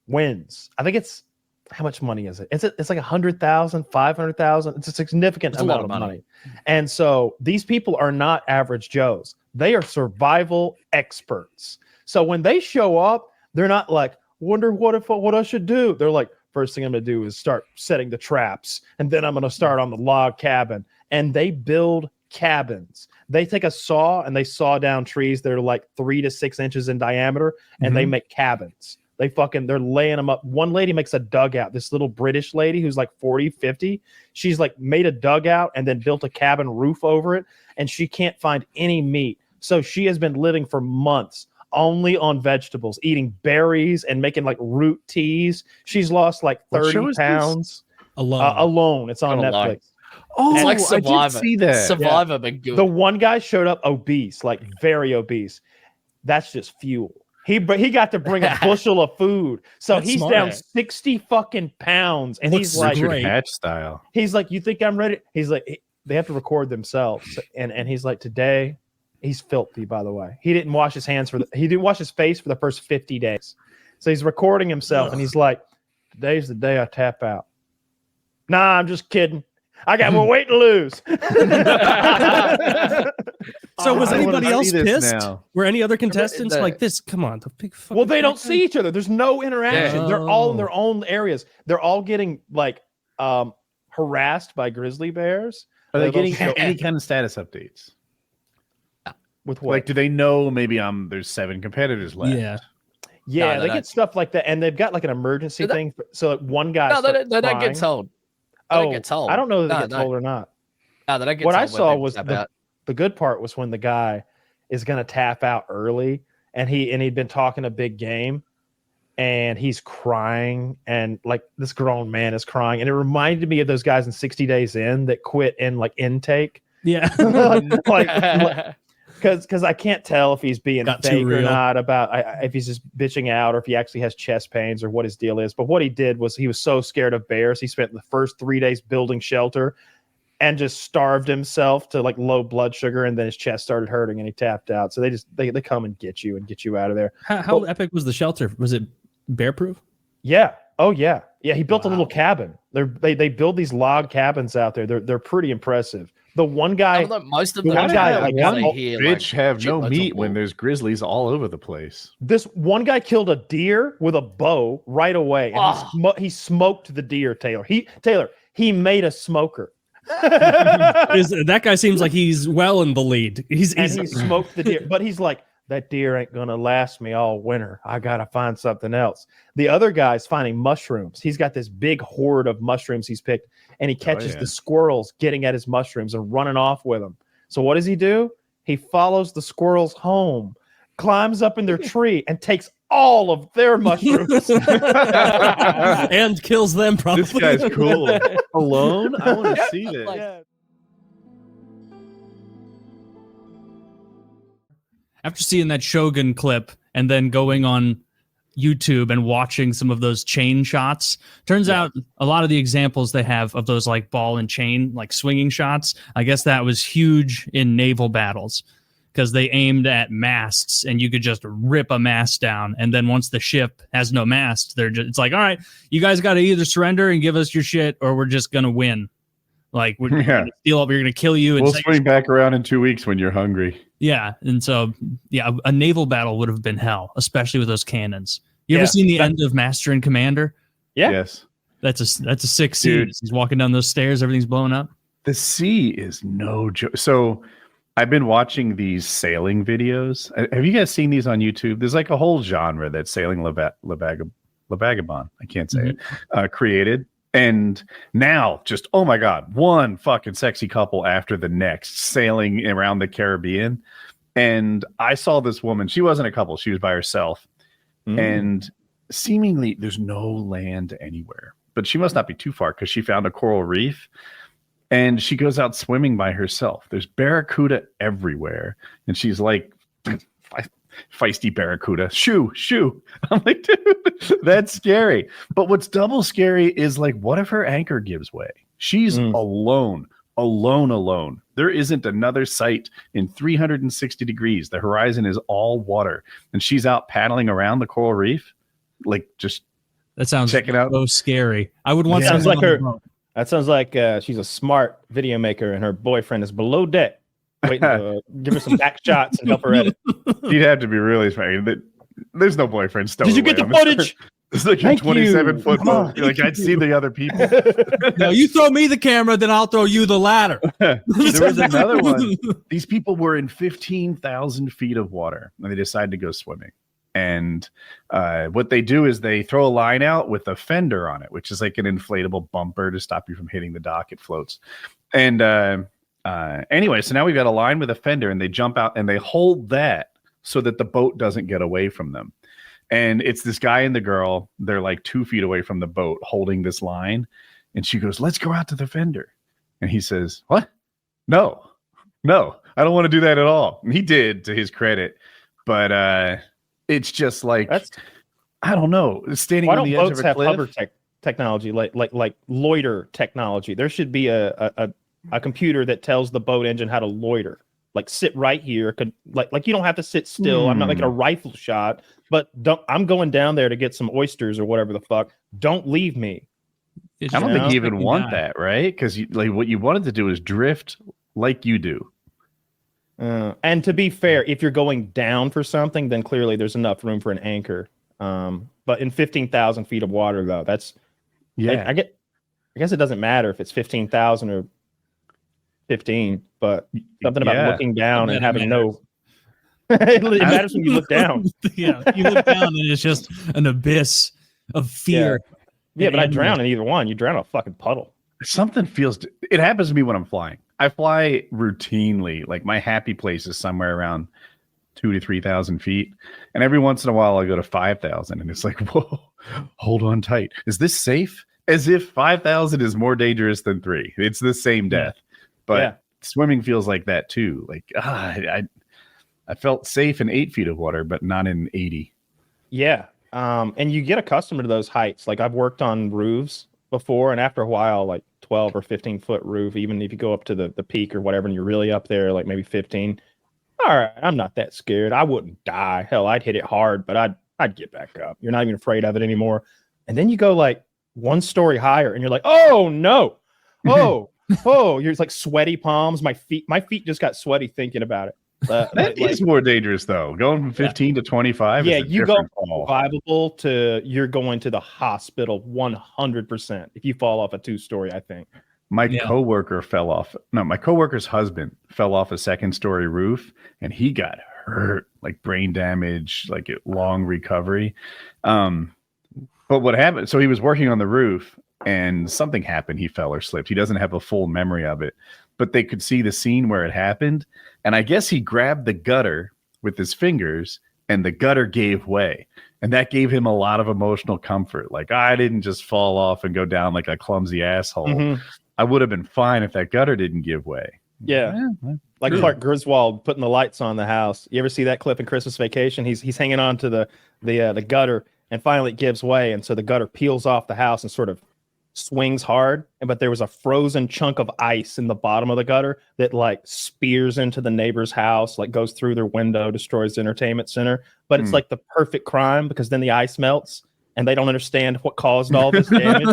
wins. I think it's how much money is it? It's like 100,000, 500,000. It's a significant It's a lot amount of of money. money. And so these people are not average Joes. They are survival experts. So when they show up, they're not like, wonder what I should do. They're like, first thing I'm going to do is start setting the traps, and then I'm going to start on the log cabin. And they build cabins. They take a saw and they saw down trees that are like 3 to 6 inches in diameter, and they make cabins. They're laying them up. One lady makes a dugout. This little British lady who's like 40, 50. She's like made a dugout and then built a cabin roof over it, and she can't find any meat. So she has been living for months only on vegetables, eating berries and making like root teas. She's lost like 30 pounds. Alone. It's on Netflix. Oh, It's like I did Survivor. see that. Survivor, but good. The one guy showed up obese, like very obese. That's just fuel. He got to bring a bushel of food, so That's he's smart. down 60 fucking pounds, and Looks he's like, great. Richard Hatch style. he's like, you think I'm ready? He's like, they have to record themselves, and he's like, today, he's filthy. By the way, he didn't wash his face for the first 50 days, so he's recording himself, and he's like, today's the day I tap out. Nah, I'm just kidding. I got more weight to lose. So was I wanna anybody see else this pissed? now. Were any other contestants the- like this? Come on, the big fucking Well, they don't fat see each other. There's no interaction. Yeah. They're all in their Oh. own areas. They're all getting like harassed by grizzly bears. Are they They'll getting show- any kind of status updates? with what? Like, do they know maybe there's 7 competitors left? Yeah. Yeah, No, they they get stuff like that, and they've got like an emergency Do they- thing. So like, one guy. no, starts they don't get crying. told. They don't get told. I don't know that they No, get no. told or not. No, they don't get What told I when saw they was tap the, out. the good part was when the guy is going to tap out early, and he'd been talking a big game, and he's crying, and like this grown man is crying, and it reminded me of those guys in 60 Days In that quit in like intake, Yeah. like because I can't tell if he's being Got too fake or real. not about if he's just bitching out or if he actually has chest pains or what his deal is. But what he did was he was so scared of bears, he spent the first 3 days building shelter and just starved himself to like low blood sugar, and then his chest started hurting and he tapped out. So they come and get you out of there. How epic was the shelter? Was it bear proof? Yeah. Oh yeah. Yeah. He built a little cabin. They build these log cabins out there. They're pretty impressive. The one guy, Most of the them one guy, like, usually one hear, Bitch have no shitloads of meat when wolves. there's grizzlies all over the place. this one guy killed a deer with a bow right away, and Oh. he smoked the deer. He made a smoker. That guy seems like he's well in the lead. And he smoked the deer, but he's like, that deer ain't gonna last me all winter. I gotta find something else. The other guy's finding mushrooms. He's got this big hoard of mushrooms he's picked, and he catches yeah. the squirrels getting at his mushrooms and running off with them. So what does he do? He follows the squirrels home, climbs up in their tree, and takes all of their mushrooms. and kills them probably. This guy's cool. Alone? I want to see this. Yeah. After seeing that Shogun clip and then going on YouTube and watching some of those chain shots, turns out a lot of the examples they have of those like ball and chain, like swinging shots, I guess that was huge in naval battles because they aimed at masts and you could just rip a mast down. And then once the ship has no mast, it's like, all right, you guys got to either surrender and give us your shit or we're just going to win. Like, we're going to steal up, we're going to kill you. And We'll swing back around in 2 weeks when you're hungry. Yeah, and so a naval battle would have been hell, especially with those cannons. You ever seen the end of Master and Commander? Yeah. Yes. That's a sick scene. Dude. He's walking down those stairs, everything's blowing up. The sea is no joke. So I've been watching these sailing videos. Have you guys seen these on YouTube? There's like a whole genre that Sailing Labagabon, I can't say it, created. And now just, oh my God, one fucking sexy couple after the next sailing around the Caribbean. And I saw this woman. She wasn't a couple. She was by herself. And seemingly there's no land anywhere. But she must not be too far because she found a coral reef. And she goes out swimming by herself. There's barracuda everywhere. And she's like, feisty barracuda. Shoo. I'm like, dude, that's scary. But what's double scary is like, what if her anchor gives way? She's alone. There isn't another sight in 360 degrees. The horizon is all water. And she's out paddling around the coral reef. Like, just That sounds check it out. so scary. I would want Sounds someone like on her. the boat. That sounds like she's a smart video maker, and her boyfriend is below deck, waiting to give her some back shots and help her edit. You'd have to be really smart. There's no boyfriend stowed Did you away get the on this footage? It's like a Thank 27-foot you. Come on. boat. Like I'd see the other people. No, you throw me the camera, then I'll throw you the ladder. There was another one. These people were in 15,000 feet of water, and they decided to go swimming. And what they do is they throw a line out with a fender on it, which is like an inflatable bumper to stop you from hitting the dock. It floats. And anyway, so now we've got a line with a fender, and they jump out and they hold that so that the boat doesn't get away from them. And it's this guy and the girl. They're like 2 feet away from the boat holding this line. And she goes, "Let's go out to the fender." And he says, "What? No, I don't want to do that at all." And he did, to his credit. But it's just like, I don't know, standing Why on don't the edge boats of a have cliff. hover technology, like loiter technology? There should be a computer that tells the boat engine how to loiter. Like sit right here, like you don't have to sit still. I'm not making a rifle shot, but I'm going down there to get some oysters or whatever the fuck. Don't leave me. I don't think you even want that, right? Because like what you wanted to do is drift like you do. And to be fair, if you're going down for something, then clearly there's enough room for an anchor. But in 15,000 feet of water, though, that's I guess it doesn't matter if it's 15,000 or 15, but something about looking down and having no. It matters when you look down. Yeah, you look down and it's just an abyss of fear. Yeah, but I drown in either one. You drown in a fucking puddle. Something feels. It happens to me when I'm flying. I fly routinely. Like my happy place is somewhere around 2,000 to 3,000 feet, and every once in a while I go to 5,000, and it's like, whoa, hold on tight. Is this safe? As if 5,000 is more dangerous than 3. It's the same death, but swimming feels like that too. Like I felt safe in 8 feet of water, but not in 80. Yeah. And you get accustomed to those heights. Like I've worked on roofs before, and after a while, like 12 or 15 foot roof, even if you go up to the peak or whatever, and you're really up there, like maybe 15. All right, I'm not that scared. I wouldn't die. Hell, I'd hit it hard, but I'd get back up. You're not even afraid of it anymore. And then you go like 1 story higher, and you're like, oh no, you're like sweaty palms. My feet just got sweaty thinking about it. That is more dangerous though. Going from 15 to 25. Yeah, is a you go different ball. survivable to you're going to the hospital 100% if you fall off a 2-story, I think. My coworker's husband fell off a 2nd-story roof, and he got hurt, like brain damage, like a long recovery. But what happened? So he was working on the roof, and something happened. He fell or slipped. He doesn't have a full memory of it, but they could see the scene where it happened. And I guess he grabbed the gutter with his fingers, and the gutter gave way. And that gave him a lot of emotional comfort. Like, I didn't just fall off and go down like a clumsy asshole. Mm-hmm. I would have been fine if that gutter didn't give way. Yeah. Like Clark Griswold putting the lights on the house. You ever see that clip in Christmas Vacation? He's hanging on to the gutter, and finally it gives way. And so the gutter peels off the house and sort of swings hard, but there was a frozen chunk of ice in the bottom of the gutter that like spears into the neighbor's house, like goes through their window, destroys the entertainment center. But it's like the perfect crime, because then the ice melts and they don't understand what caused all this damage.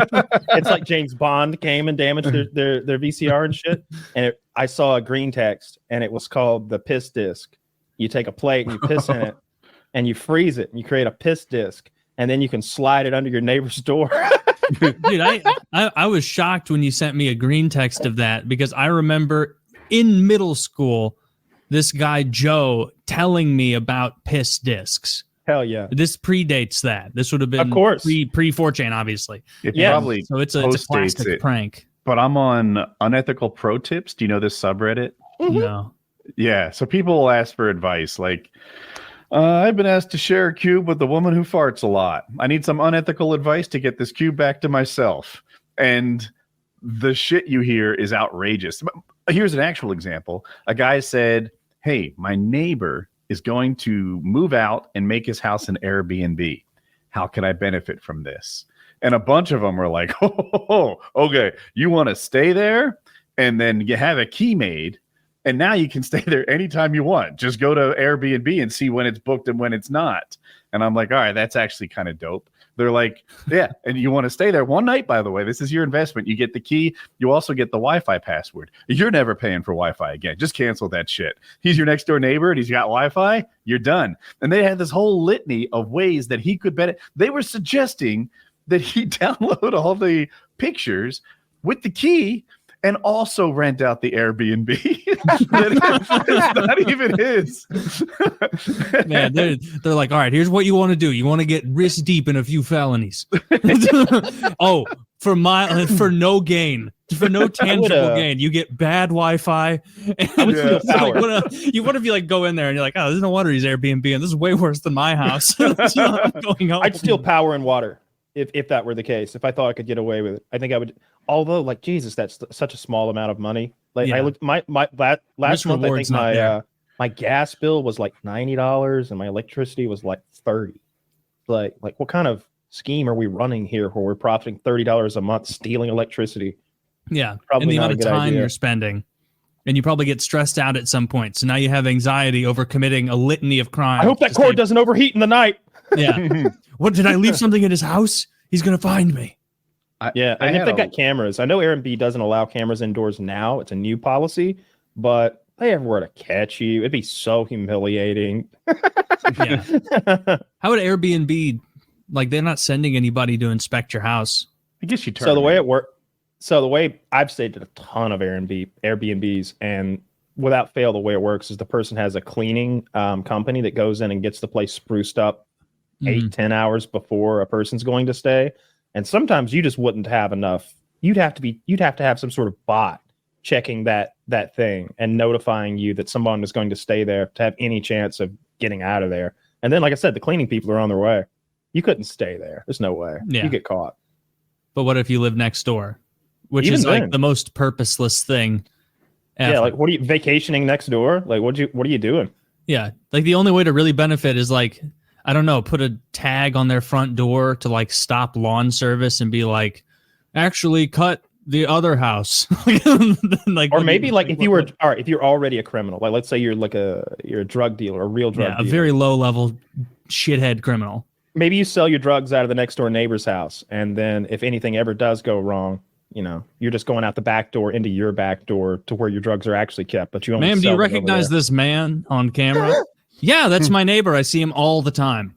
It's like James Bond came and damaged their VCR and shit. And I saw a green text, and it was called the piss disc. You take a plate and you piss in it, and you freeze it, and you create a piss disc, and then you can slide it under your neighbor's door. Dude, I was shocked when you sent me a green text of that, because I remember in middle school, this guy Joe telling me about piss discs. Hell yeah. This predates that. This would have been of course pre 4chan, obviously. It probably so it's a classic prank. But I'm on Unethical Pro Tips. Do you know this subreddit? Mm-hmm. No. Yeah. So people will ask for advice like, I've been asked to share a cube with a woman who farts a lot. I need some unethical advice to get this cube back to myself. And the shit you hear is outrageous. Here's an actual example. A guy said, hey, my neighbor is going to move out and make his house an Airbnb. How can I benefit from this? And a bunch of them were like, okay, you want to stay there? And then you have a key made. And now you can stay there anytime you want. Just go to Airbnb and see when it's booked and when it's not. And I'm like, all right, that's actually kind of dope. They're like, yeah, and you want to stay there one night, by the way. This is your investment. You get the key. You also get the Wi-Fi password. You're never paying for Wi-Fi again. Just cancel that shit. He's your next door neighbor and he's got Wi-Fi. You're done. And they had this whole litany of ways that he could benefit. They were suggesting that he download all the pictures with the key and also rent out the Airbnb. It's not even his. Man, they're like, all right, here's what you want to do. You want to get wrist deep in a few felonies. Oh, for no gain, for no tangible gain, you get bad Wi-Fi. And you want to be like, go in there and you're like, oh, there's no wonder he's Airbnb, and this is way worse than my house. I'd steal power and water if that were the case. If I thought I could get away with it, I think I would. Although, like, Jesus, that's such a small amount of money. Like, I looked my last month, I think my gas bill was like $90 and my electricity was like $30. Like what kind of scheme are we running here where we're profiting $30 a month stealing electricity? Yeah, probably and the amount of time you're spending, and you probably get stressed out at some point. So now you have anxiety over committing a litany of crimes. I hope that cord doesn't overheat in the night. Yeah. What, did I leave something in his house? He's gonna find me. And if they got cameras, I know Airbnb doesn't allow cameras indoors now. It's a new policy, but if they ever were to catch you, it'd be so humiliating. Yeah. How would Airbnb, like, they're not sending anybody to inspect your house? I guess you turn. So the way it works, the way I've stayed at a ton of Airbnbs, and without fail, the way it works is the person has a cleaning company that goes in and gets the place spruced up 8-10 hours before a person's going to stay. And sometimes you just wouldn't have enough. You'd have to have some sort of bot checking that thing and notifying you that someone is going to stay there to have any chance of getting out of there. And then, like I said, the cleaning people are on their way. You couldn't stay there. There's no way. Yeah. You get caught. But what if you live next door? Which Even is then, like the most purposeless thing ever. Yeah, like what are you vacationing next door? Like what are you doing? Yeah. Like the only way to really benefit is like, I don't know, put a tag on their front door to like stop lawn service and be like, actually cut the other house. Like, or maybe like if you're already a criminal, like let's say you're a drug dealer, a real drug dealer. A very low level shithead criminal. Maybe you sell your drugs out of the next door neighbor's house, and then if anything ever does go wrong, you know, you're just going out the back door into your back door to where your drugs are actually kept. But you only Ma'am, do you recognize this man on camera? Yeah, that's my neighbor. I see him all the time.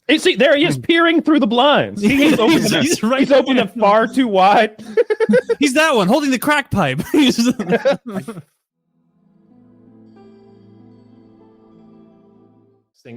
You see, there he is peering through the blinds. He's opened them far too wide. He's that one holding the crack pipe.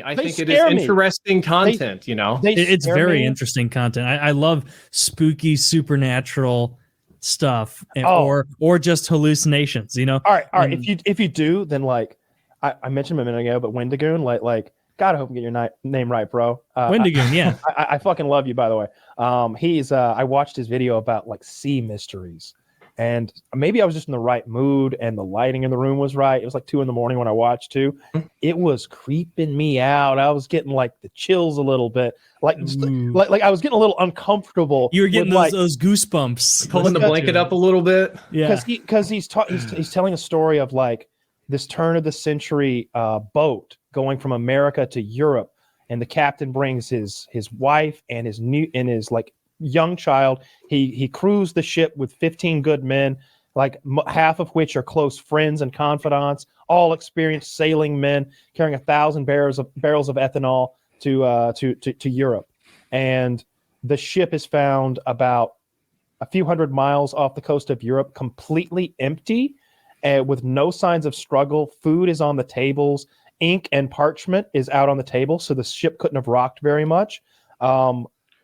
I think it is interesting content, It's very interesting content. I love spooky supernatural stuff or just hallucinations, All right. If you do, then like I mentioned a minute ago, but Wendigoon, like God, I hope you get your name right, bro. Wendigoon, yeah. I fucking love you, by the way. I watched his video about like sea mysteries, and maybe I was just in the right mood and the lighting in the room was right. It was like 2 a.m. when I watched too. It was creeping me out. I was getting like the chills a little bit, like I was getting a little uncomfortable. You were getting those goosebumps, pulling the blanket up a little bit. Yeah, because he's telling a story of like this turn of the century boat going from America to Europe, and the captain brings his wife and his like young child. He crews the ship with 15 good men, like half of which are close friends and confidants, all experienced sailing men carrying 1,000 barrels of ethanol to Europe. And the ship is found about a few hundred miles off the coast of Europe, completely empty, with no signs of struggle. Food is on the tables. Ink and parchment is out on the table, so the ship couldn't have rocked very much.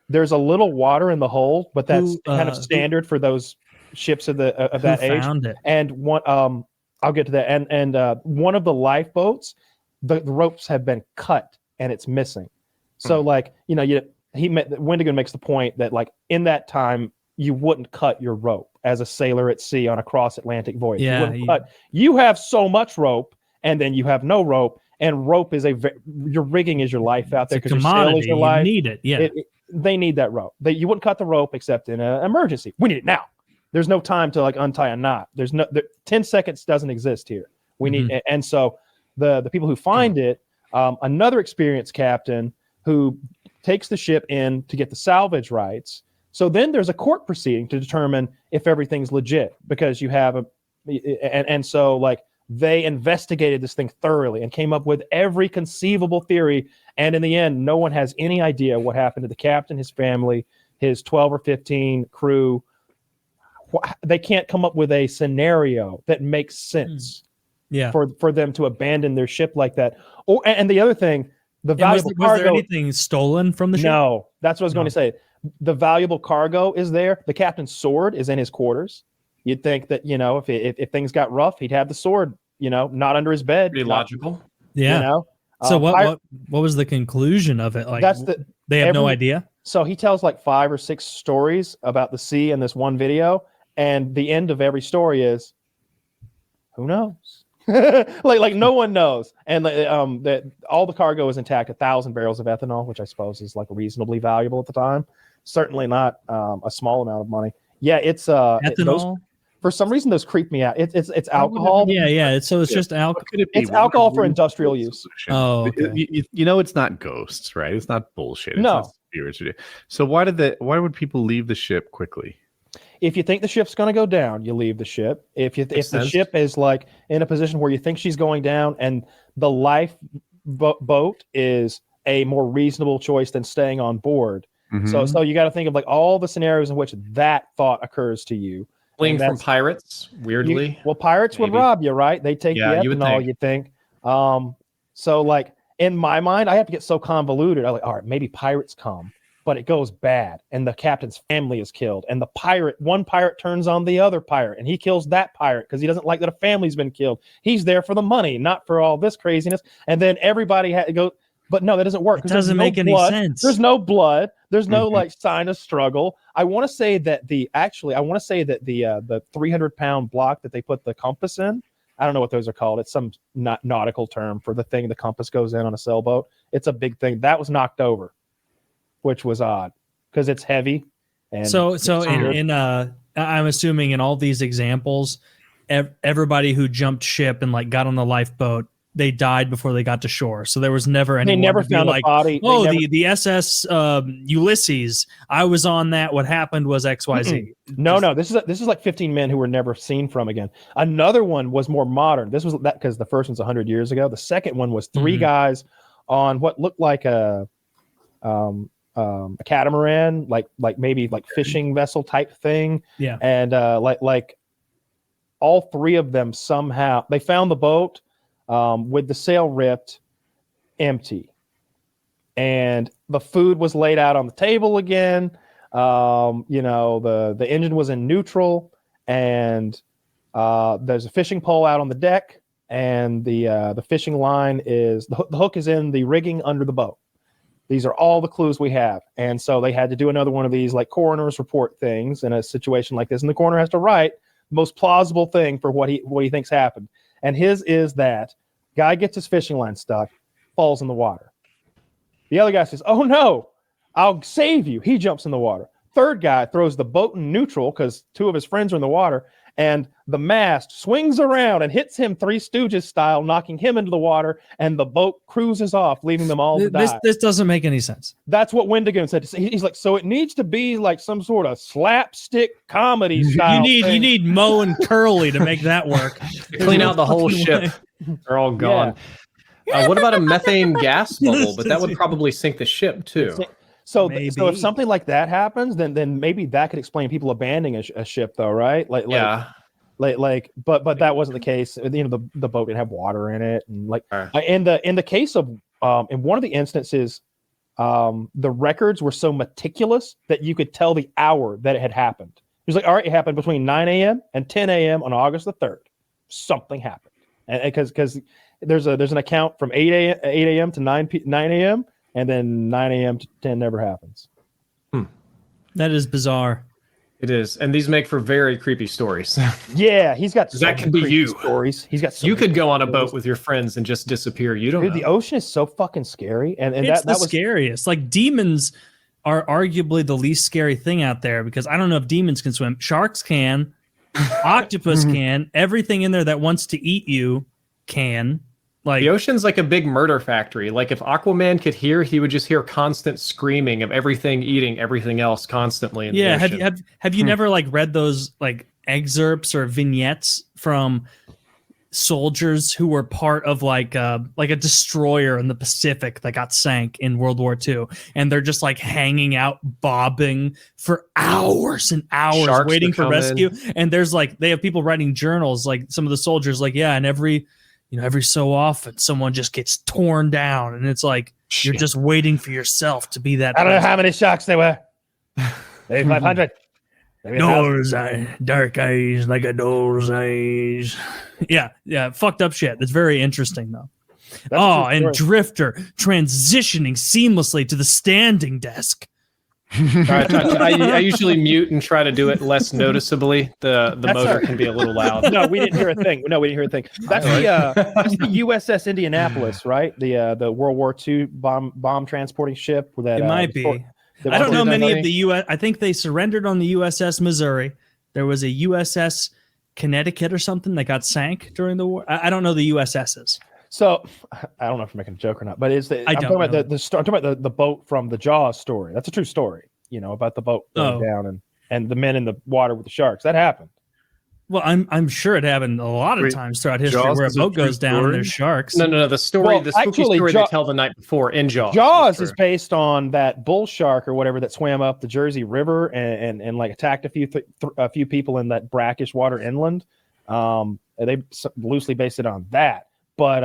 There's a little water in the hold, but that's kind of standard for those ships of that age. And one, I'll get to that. And one of the lifeboats, the ropes have been cut and it's missing. So Wendigoon makes the point that like in that time you wouldn't cut your rope as a sailor at sea on a cross Atlantic voyage. Yeah, you have so much rope, and then you have no rope, and rope is your rigging is your life out there because your sail is your life. You need it. Yeah, they need that rope. You wouldn't cut the rope except in an emergency. We need it now. There's no time to like untie a knot. 10 seconds doesn't exist here. We need, and so the people who find it, another experienced captain who takes the ship in to get the salvage rights. So then there's a court proceeding to determine if everything's legit, because you have and so like they investigated this thing thoroughly and came up with every conceivable theory. And in the end, no one has any idea what happened to the captain, his family, his 12 or 15 crew. They can't come up with a scenario that makes sense for them to abandon their ship like that. And the other thing, the valuable cargo. Was there anything stolen from the ship? No, that's what I was going to say. The valuable cargo is there. The captain's sword is in his quarters. You'd think that, you know, if things got rough, he'd have the sword, you know, not under his bed. Pretty logical. Yeah. You know? So what was the conclusion of it? Like, they have no idea. So he tells like 5 or 6 stories about the sea in this one video, and the end of every story is, who knows? like no one knows. And that all the cargo is intact, 1,000 barrels of ethanol, which I suppose is like reasonably valuable at the time. Certainly not a small amount of money. Yeah, it's ethanol. For some reason, those creep me out. It's alcohol. Yeah. So it's just alcohol. It's alcohol for industrial use. Oh, okay. You know, it's not ghosts, right? It's not bullshit. It's No. not spirits. So why would people leave the ship quickly? If you think the ship's going to go down, you leave the ship. If the ship is like in a position where you think she's going down, and the life boat is a more reasonable choice than staying on board. Mm-hmm. So you got to think of like all the scenarios in which that thought occurs to you. Fleeing from pirates, weirdly. Pirates would rob you, right? They take the ethanol, you think. So like in my mind, I have to get so convoluted. I'm like, all right, maybe pirates come, but it goes bad, and the captain's family is killed, and one pirate turns on the other pirate, and he kills that pirate because he doesn't like that a family's been killed. He's there for the money, not for all this craziness. And then everybody had to go. But no, that doesn't work. It doesn't make any sense. There's no blood. There's no like sign of struggle. I want to say that the 300-pound block that they put the compass in, I don't know what those are called. It's some nautical term for the thing the compass goes in on a sailboat. It's a big thing. That was knocked over, which was odd because it's heavy. And so I'm assuming in all these examples, everybody who jumped ship and like got on the lifeboat, they died before they got to shore. So there was never anyone. They never found a body. Oh, the SS Ulysses. I was on that. What happened was XYZ. No. This is like 15 men who were never seen from again. Another one was more modern. This was that because the first one's 100 years ago. The second one was 3 guys on what looked like a catamaran, like maybe like fishing vessel type thing. Yeah. And like all 3 of them somehow they found the boat. With the sail ripped, empty, and the food was laid out on the table again. The engine was in neutral, and there's a fishing pole out on the deck, and the fishing line is the hook is in the rigging under the boat. These are all the clues we have, and so they had to do another one of these like coroner's report things in a situation like this, and the coroner has to write the most plausible thing for what he thinks happened. And his is that guy gets his fishing line stuck, falls in the water. The other guy says, "Oh no, I'll save you." He jumps in the water. Third guy throws the boat in neutral because 2 of his friends are in the water, and the mast swings around and hits him Three Stooges style, knocking him into the water, and the boat cruises off, leaving them all to die. This doesn't make any sense. That's what Wendigo said. He's like, so it needs to be like some sort of slapstick comedy style. You need Moe and Curly to make that work. Clean out the whole ship. They're all gone. What about a methane gas bubble? But that would probably sink the ship too. So if something like that happens, then maybe that could explain people abandoning a ship, though, right? But that wasn't the case. You know, the boat didn't have water in it, and in the case of in one of the instances, the records were so meticulous that you could tell the hour that it had happened. It was like, all right, it happened between 9 a.m. and 10 a.m. on August the 3rd. Something happened, and because there's an account from 8 a.m. to 9 a.m. and then 9 a.m. to 10 never happens. That is bizarre. It is, and these make for very creepy stories. Yeah, he's got that could be you. Stories. He's got. You could go on a boat with your friends and just disappear. You don't know. The ocean is so fucking scary, and it's that was scariest. Like demons are arguably the least scary thing out there because I don't know if demons can swim. Sharks can, octopus can. Everything in there that wants to eat you can. Like, The ocean's like a big murder factory. Like if Aquaman could hear, he would just hear constant screaming of everything eating everything else constantly in the yeah, ocean. have you never like read those like excerpts or vignettes from soldiers who were part of like a destroyer in the Pacific that got sank in World War II, and they're just like hanging out bobbing for hours and hours Sharks waiting that for come rescue, and there's like they have people writing journals, like some of the soldiers like, yeah, and every so often someone just gets torn down, and it's like you're just waiting for yourself to be that I don't know person. how many sharks there were. Maybe 500. Maybe 1,000. Doll's eye, dark eyes like a doll's eyes. Yeah, fucked up shit. It's very interesting though. That's a Oh, true and story. Drifter transitioning seamlessly to the standing desk. I usually mute and try to do it less noticeably. The That's motor our- can be a little loud. No, we didn't hear a thing. That's that's the USS Indianapolis, right? The World War II bomb transporting ship. That It might be. I don't know many of the U.S. I think they surrendered on the USS Missouri. There was a USS Connecticut or something that got sank during the war. I don't know the USSs. So I don't know if you're making a joke or not, but I'm talking about I'm talking about the boat from the Jaws story. That's a true story, about the boat going down and the men in the water with the sharks. That happened. Well, I'm sure it happened a lot of Wait, times throughout history Jaws where a is a boat true goes down and story? there's sharks. No. The story, Well, the spooky actually, story they tell the night before in Jaws. Jaws is based on that bull shark or whatever that swam up the Jersey River and like attacked a few people in that brackish water inland. They loosely based it on that, but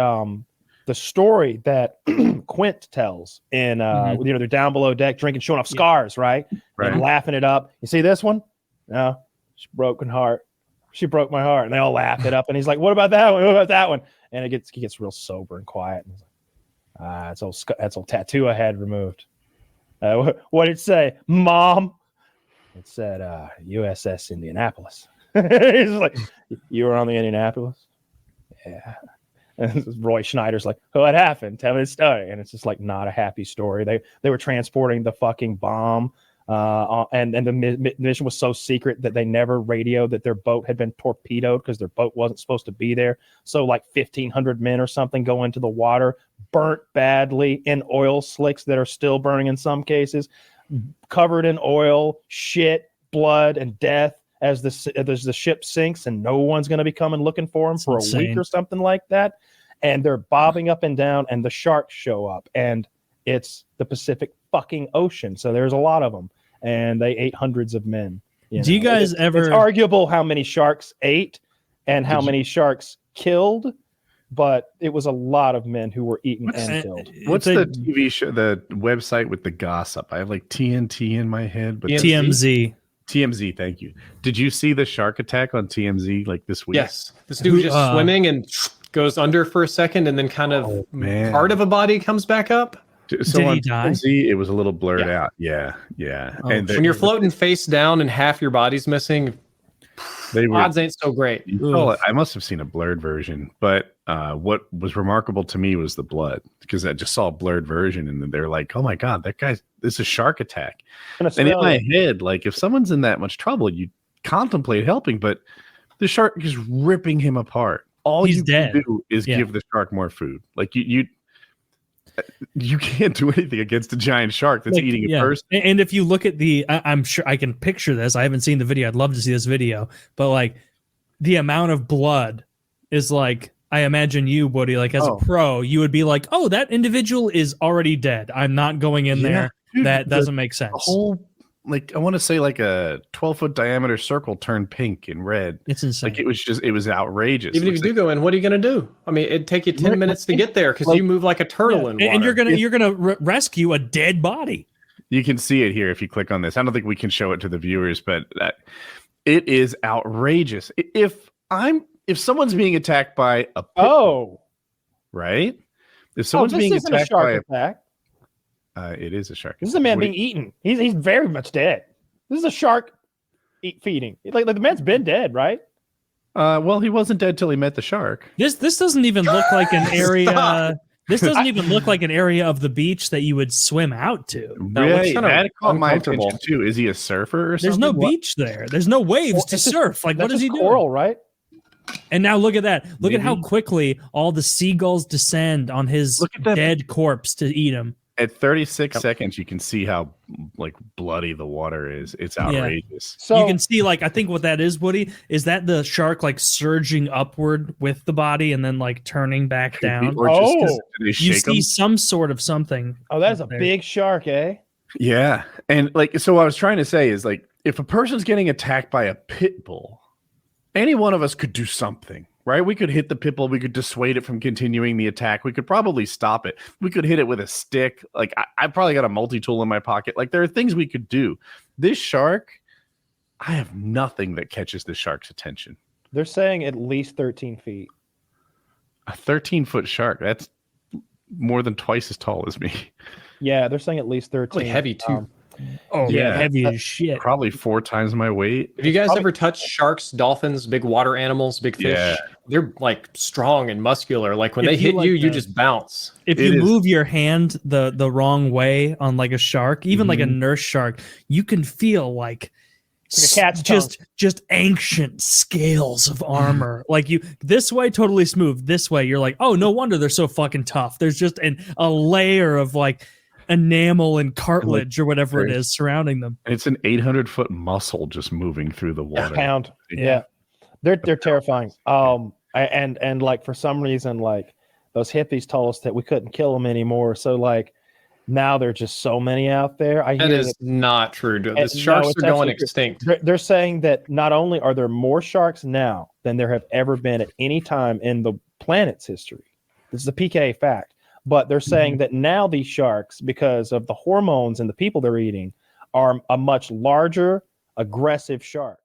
the story that Quint tells in they're down below deck drinking, showing off scars, right? And laughing it up. You see this one? No, broken heart. She broke my heart, and they all laugh it up. And he's like, "What about that one? What about that one?" And he gets real sober and quiet. And he's like, that's old tattoo I had removed. What did it say, Mom? It said USS Indianapolis. He's like, "You were on the Indianapolis?" Yeah. And Roy Schneider's like, "What happened? Tell me the story." And it's just like not a happy story. They were transporting the fucking bomb. And the mission was so secret that they never radioed that their boat had been torpedoed because their boat wasn't supposed to be there. So like 1,500 men or something go into the water, burnt badly in oil slicks that are still burning in some cases, covered in oil, shit, blood, and death as the ship sinks, and no one's going to be coming looking for them for a week or something like that. And they're bobbing up and down, and the sharks show up, and it's the Pacific fucking Ocean. So there's a lot of them, and they ate hundreds of men. Do you guys ever? It's arguable how many sharks ate and how many sharks killed, but it was a lot of men who were eaten and killed. What's the TV show, the website with the gossip? I have like TNT in my head, but TMZ. TMZ, thank you. Did you see the shark attack on TMZ like this week? Yes, this dude just swimming and goes under for a second, and then kind of part of a body comes back up. So Did on he die? TMZ, it was a little blurred Yeah. out. Yeah. Oh, And When you're floating face down and half your body's missing, they were. odds ain't so great. I must have seen a blurred version, but what was remarkable to me was the blood, because I just saw a blurred version, and they're like, "Oh my god, this is a shark attack." And in my head, like, if someone's in that much trouble, you contemplate helping, but the shark is ripping him apart. All He's you dead. can do is give the shark more food. Like you can't do anything against a giant shark that's eating a person. And if you look at I'm sure I can picture this. I haven't seen the video. I'd love to see this video, but like the amount of blood is like, I imagine you, Woody, like as a pro, you would be like, "Oh, that individual is already dead. I'm not going in there." Dude, that doesn't make sense. The whole, like, I want to say like a 12-foot diameter circle turned pink and red. It's insane. Like it was outrageous. Even if you do go in, what are you going to do? I mean, it'd take you 10 minutes to get there because you move like a turtle in water. And you're gonna rescue a dead body. You can see it here if you click on this. I don't think we can show it to the viewers, but it is outrageous. If someone's being attacked by a pit, right? If someone's being attacked by a attack. It is a shark. This is a man being eaten. He's very much dead. This is a shark feeding. Like the man's been dead, right? Well, he wasn't dead till he met the shark. This doesn't even look like an area. This doesn't even look like an area of the beach that you would swim out to. Really? That caught my attention too. Is he a surfer or something? There's no beach there. There's no waves to surf. Like, what does he do? Coral, right? And now look at that. Look at how Maybe. quickly all the seagulls descend on his Look at that. dead corpse to eat him. At 36 seconds, you can see how like bloody the water is. It's Yeah. outrageous. So You can see, like, I think what that is, Woody, is that the shark like surging upward with the body and then like turning back down. Or just Oh. do they You shake see 'em? some sort of something. oh, that is a up there. big shark, eh? Yeah. And like, so what I was trying to say is like, if a person's getting attacked by a pit bull, any one of us could do something, right? We could hit the pit bull. We could dissuade it from continuing the attack. We could probably stop it. We could hit it with a stick. Like I probably got a multi-tool in my pocket. Like there are things we could do. This shark, I have nothing that catches the shark's attention. They're saying at least 13 feet. A 13-foot shark. That's more than twice as tall as me. Yeah, they're saying at least 13. Probably heavy too. Oh, Yeah. heavy as shit. Probably 4 times my weight. Have you guys probably- ever touched sharks, dolphins, big water animals, big fish? Yeah. They're like strong and muscular. Like when If they you hit like you, you the- just bounce. If It you is. move your hand the wrong way on like a shark, even like a nurse shark, you can feel like Like a cat's just ancient scales of armor. Like you this way totally smooth. This way you're like, oh, no wonder they're so fucking tough. There's just a layer of like enamel and cartilage or whatever it is surrounding them. And it's an 800-foot muscle just moving through the water. Pound. Yeah. Yeah. They're terrifying. And like for some reason, like those hippies told us that we couldn't kill them anymore. So like now there are just so many out there. I That hear is not true. Dude. The no, sharks it's are going actually true. extinct. they're saying that not only are there more sharks now than there have ever been at any time in the planet's history. This is a PKA fact. But they're saying that now these sharks, because of the hormones and the people they're eating, are a much larger, aggressive shark.